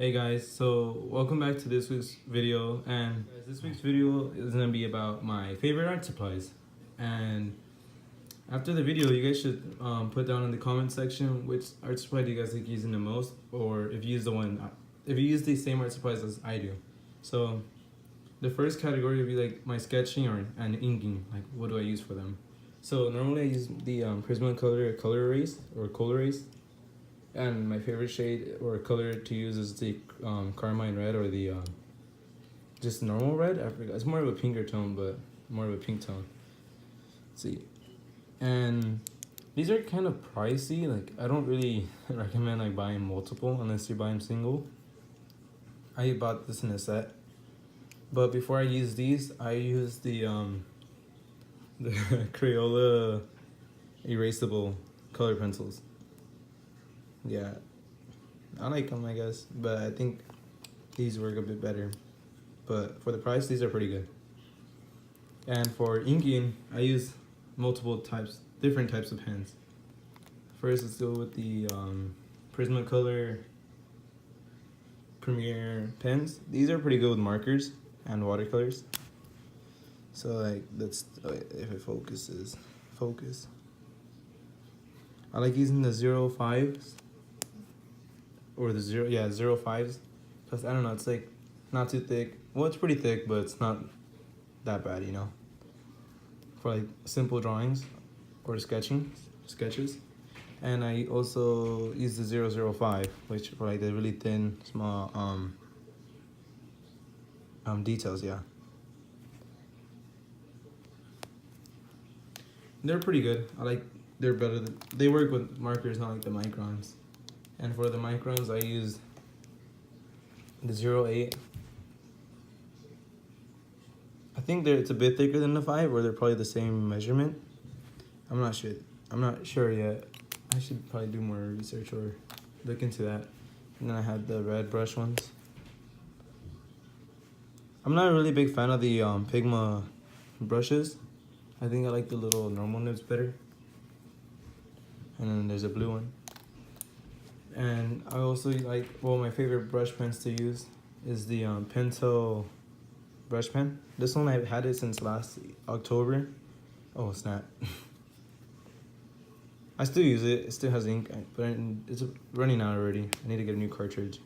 Hey guys, so welcome back to this week's video, and guys, this week's video is gonna be about my favorite art supplies. And after the video, you guys should put down in the comment section which art supply do you guys like using the most, or if you use if you use the same art supplies as I do. So the first category would be like my sketching and inking. Like, what do I use for them? So normally I use the Prismacolor color erase or color erase. And my favorite shade or color to use is the carmine red or the just normal red. I forgot. It's more of a pinker tone, but more of a pink tone. Let's see. And these are kind of pricey. Like, I don't really recommend like buying multiple unless you're buying single. I bought this in a set. But before I use these, I use the the Crayola erasable color pencils. Yeah, I like them, I guess, but I think these work a bit better. But for the price, these are pretty good. And for inking, I use different types of pens. First, let's go with the Prismacolor Premier pens. These are pretty good with markers and watercolors. So like, that's if it focuses, focus. I like using the 05s. Or the 05s. Plus, I don't know, it's like not too thick. Well, it's pretty thick, but it's not that bad, you know. For like simple drawings or sketches. And I also use the 005, which for like the really thin, small details, yeah. They're pretty good. They're better they work with markers, not like the microns. And for the microns, I use the 08. I think it's a bit thicker than the 5, or they're probably the same measurement. I'm not sure yet. I should probably do more research or look into that. And then I had the red brush ones. I'm not a really big fan of the Pigma brushes. I think I like the little normal nibs better. And then there's a blue one. And I also like, my favorite brush pens to use is the Pentel brush pen. This one, I've had it since last October. Oh, snap. I still use it. It still has ink, but it's running out already. I need to get a new cartridge.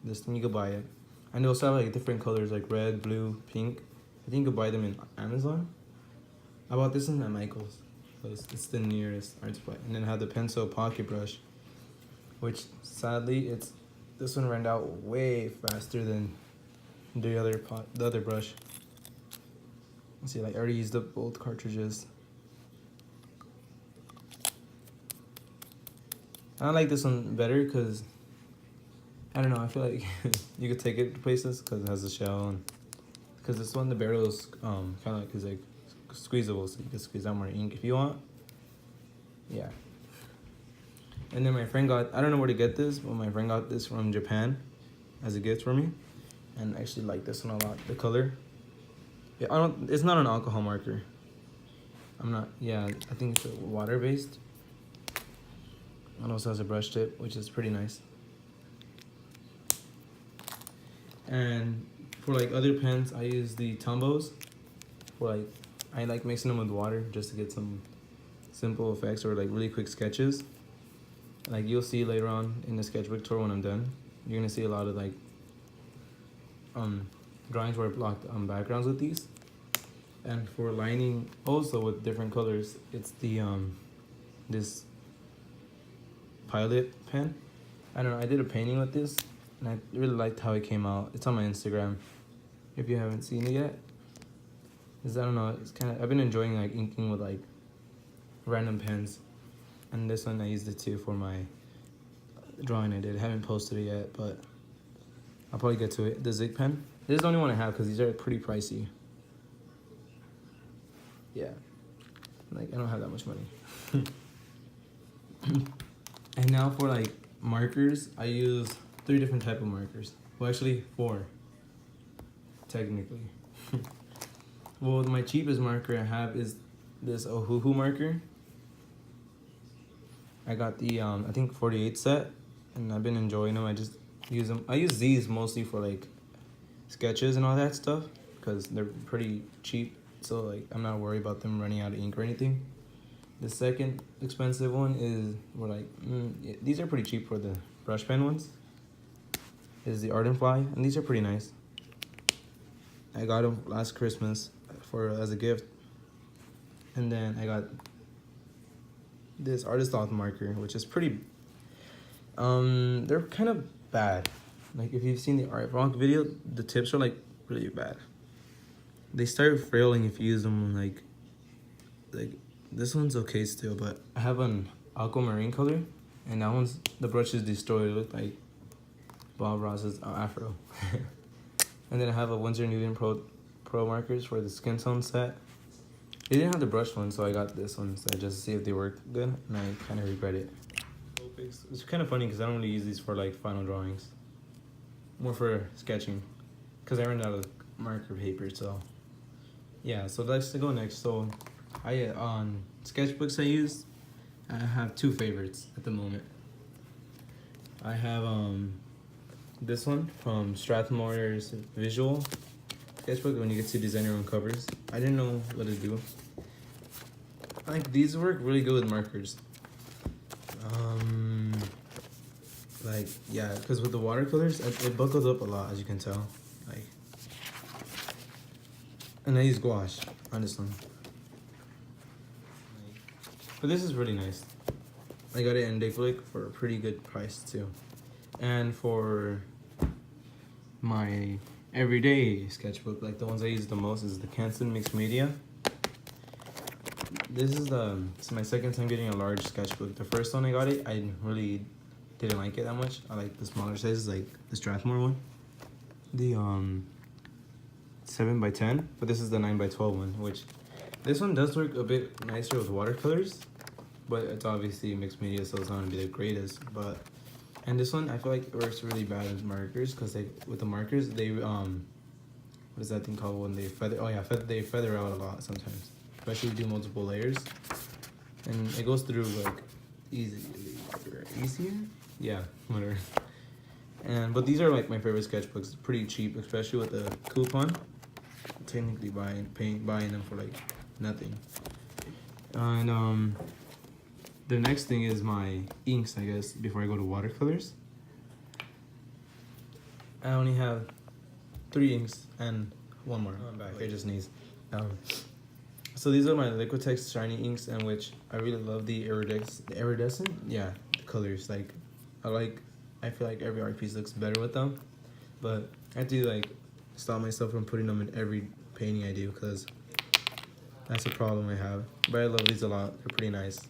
This thing, you can buy it. And they also have like different colors like red, blue, pink. I think you can buy them in Amazon. I bought this one at Michael's. So it's the nearest art supply. And then I have the Pentel pocket brush, which sadly this one ran out way faster than the other brush. Let's see, like I already used up both cartridges. I like this one better because I don't know, I feel like you could take it to places because it has a shell, and because this one, the barrel is kind of like is like squeezable, so you can squeeze out more ink if you want. Yeah. And then my friend I don't know where to get this, but my friend got this from Japan as a gift for me. And I actually like this one a lot, the color. Yeah, it's not an alcohol marker. I think it's water-based. It also has a brush tip, which is pretty nice. And for like other pens, I use the Tombos. I like mixing them with water just to get some simple effects or like really quick sketches. Like you'll see later on in the sketchbook tour when I'm done, you're gonna see a lot of like drawings where I blocked backgrounds with these. And for lining also with different colors, it's the this Pilot pen. I don't know, I did a painting with this and I really liked how it came out. It's on my Instagram if you haven't seen it yet. I don't know, I've been enjoying like inking with like random pens. And this one I used it too for my drawing I did. I haven't posted it yet, but I'll probably get to it. The Zig pen. This is the only one I have because these are pretty pricey. Yeah. Like, I don't have that much money. And now for like markers, I use 3 different type of markers. Well, actually 4, technically. Well, my cheapest marker I have is this Ohuhu marker. I got the I think 48 set, and I've been enjoying them. I just use them. I use these mostly for like sketches and all that stuff because they're pretty cheap. So like I'm not worried about them running out of ink or anything. The second expensive one is these are pretty cheap for the brush pen ones. Is the Art and Fly, and these are pretty nice. I got them last Christmas as a gift, and then I got this Artist Off marker, which is pretty. They're kind of bad. Like if you've seen the art vlog video, the tips are like really bad. They start frailing if you use them like this one's okay still, but I have an aquamarine color, and that one's the brush is destroyed. It looked like Bob Ross's afro. And then I have a Winsor Newton Pro markers for the skin tone set. They didn't have the brush one, so I got this one instead just to see if they work good, and I kind of regret it. It's kind of funny because I don't really use these for like final drawings, more for sketching, because I ran out of marker paper. So yeah, so let's go next. So on sketchbooks I have two favorites at the moment. I have this one from Strathmore's Visual sketchbook when you get to design your own covers. I didn't know what to do. Like these work really good with markers. Like yeah, because with the watercolors it buckles up a lot, as you can tell. Like, and I use gouache on this one. But this is really nice. I got it in Dicklick for a pretty good price too. And for my everyday sketchbook, like the ones I use the most, is the Canson Mixed Media. This is my second time getting a large sketchbook. The first one I got it, I really didn't like it that much. I like the smaller sizes, like the Strathmore one. The 7x10, but this is the 9x12 one, which this one does work a bit nicer with watercolors, but it's obviously mixed media, so it's not gonna be the greatest. And this one I feel like it works really bad with markers, because with the markers they what is that thing called when they feather? Oh yeah, they feather out a lot sometimes, especially if you do multiple layers, and it goes through like easier. Yeah, whatever. But these are like my favorite sketchbooks. Pretty cheap, especially with the coupon. Technically buying them for like nothing. And the next thing is my inks, I guess, before I go to watercolors. I only have 3 inks and one more. I'm back. I just sneezed. So these are my Liquitex shiny inks, and which I really love the iridescent. Yeah, the colors. Like I feel like every art piece looks better with them, but I have to like stop myself from putting them in every painting I do, because that's a problem I have. But I love these a lot. They're pretty nice.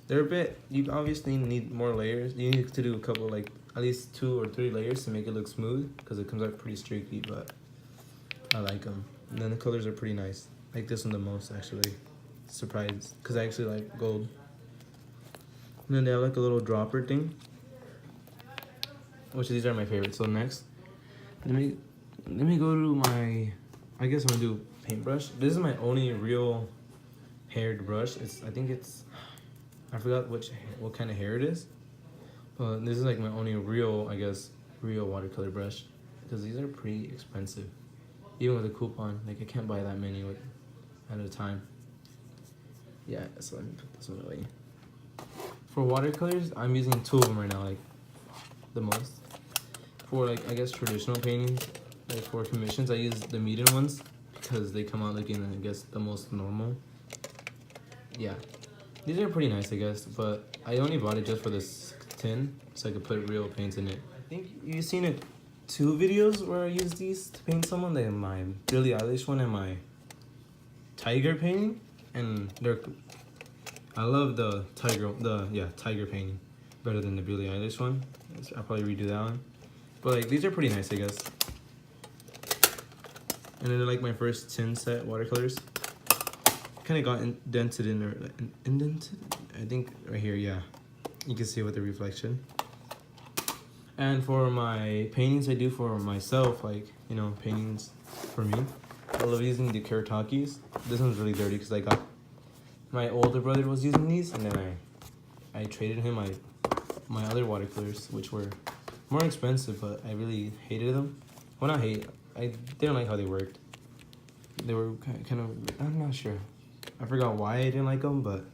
They're a bit, you obviously need more layers. You need to do a couple, like at least 2 or 3 layers to make it look smooth, because it comes out pretty streaky, but I like them. And then the colors are pretty nice. I like this one the most, actually. Surprised, because I actually like gold. And then they have like a little dropper thing, which these are my favorites. So next, let me go to my, I guess I'm gonna do paintbrush. This is my only real haired brush. I forgot what kind of hair it is, but this is like my only real, I guess, real watercolor brush, because these are pretty expensive. Even with a coupon, like I can't buy that many at a time. Yeah, so let me put this one away. For watercolors, I'm using 2 of them right now, like the most. For like, I guess, traditional paintings, like for commissions, I use the medium ones because they come out looking, I guess, the most normal. Yeah, these are pretty nice, I guess, but I only bought it just for this tin so I could put real paints in it. I think you've seen it 2 videos where I use these to paint someone. They have my Billie Eilish one and my tiger painting, and I love the tiger painting better than the Billie Eilish one. I'll probably redo that one. But like these are pretty nice, I guess. And then they're like my first tin set watercolors. Kind of got indented in there, indented. I think right here, yeah. You can see it with the reflection. And for my paintings I do for myself, like, you know, paintings for me, I love using the Karatakis. This one's really dirty because I got, my older brother was using these, and then I traded him my other watercolors, which were more expensive, but I really hated them. Well, not hate. I didn't like how they worked. They were kind of. I'm not sure. I forgot why I didn't like them, but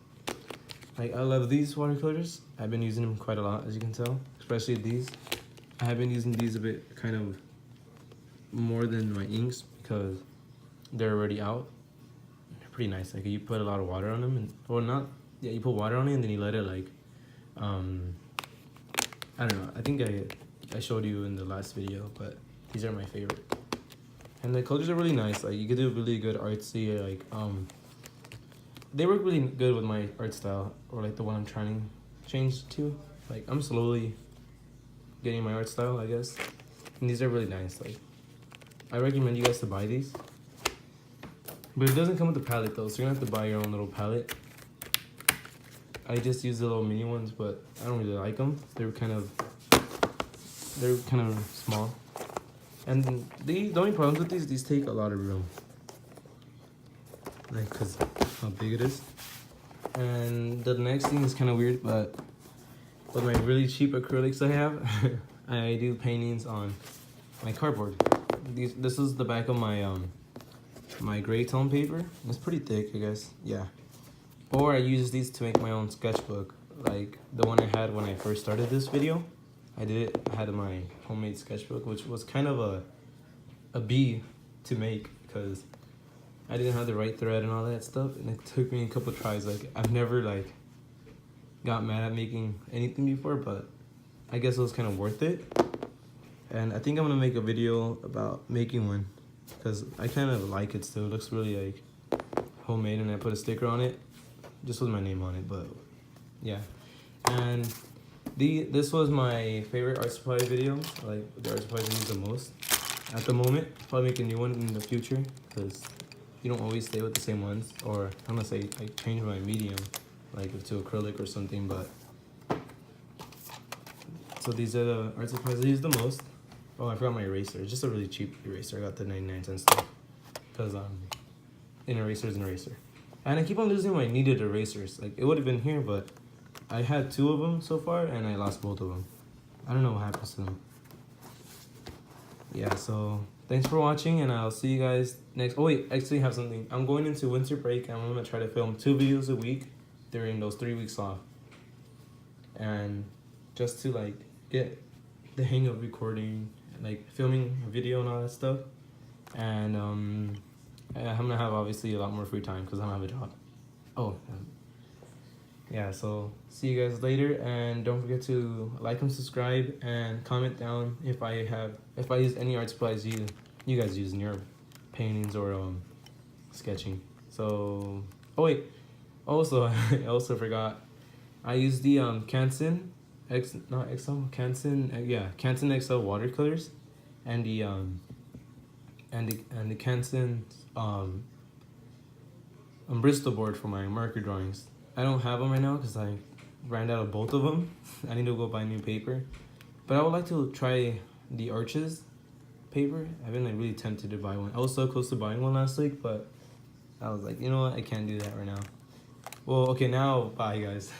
like I love these watercolors. I've been using them quite a lot, as you can tell, especially these. I have been using these a bit kind of more than my inks because they're already out. They're pretty nice. Like you put a lot of water on them, and or not. Yeah, you put water on it and then you let it like, I don't know. I think I showed you in the last video, but these are my favorite. And the colors are really nice. Like you could do really good artsy. Like they work really good with my art style, or like the one I'm trying to change to. Like I'm slowly getting my art style, I guess. And these are really nice. Like I recommend you guys to buy these. But it doesn't come with the palette though, so you're gonna have to buy your own little palette. I just use the little mini ones, but I don't really like them. They're kind of small. And the only problems with these take a lot of room. Like, cause how big it is. And the next thing is kind of weird, but with my really cheap acrylics I have, I do paintings on my cardboard. This is the back of my my gray tone paper. It's pretty thick, I guess. Yeah. Or I use these to make my own sketchbook, like the one I had when I first started this video. I had my homemade sketchbook, which was kind of a B to make because I didn't have the right thread and all that stuff, and it took me a couple tries. Like I've never like got mad at making anything before, but I guess it was kind of worth it. And I think I'm gonna make a video about making one because I kind of like it still. It looks really like homemade, and I put a sticker on it just with my name on it. But yeah, and this was my favorite art supply video, like the art supplies I use the most at the moment. Probably make a new one in the future because you don't always stay with the same ones, or I'm gonna say like change my medium, like to acrylic or something. But so these are the art supplies I use the most. Oh, I forgot my eraser. It's just a really cheap eraser. I got the 99-cent stuff because an eraser is an eraser. And I keep on losing my needed erasers. Like it would have been here, but I had 2 of them so far, and I lost both of them. I don't know what happens to them. Yeah, so thanks for watching, and I'll see you guys next. Oh wait, actually have something. I'm going into winter break, and I'm gonna try to film 2 videos a week during those 3 weeks off, and just to like get the hang of recording, like filming a video and all that stuff. And I'm gonna have obviously a lot more free time because I don't have a job. Oh. Yeah, so see you guys later, and don't forget to like and subscribe and comment down if I use any art supplies you guys use in your paintings or sketching. So I also forgot, I use the Canson XL watercolors, and the Canson Bristol board for my marker drawings. I don't have them right now because I ran out of both of them. I need to go buy new paper. But I would like to try the Arches paper. I've been like really tempted to buy one. I was so close to buying one last week, but I was like, you know what? I can't do that right now. Well, okay, now bye guys.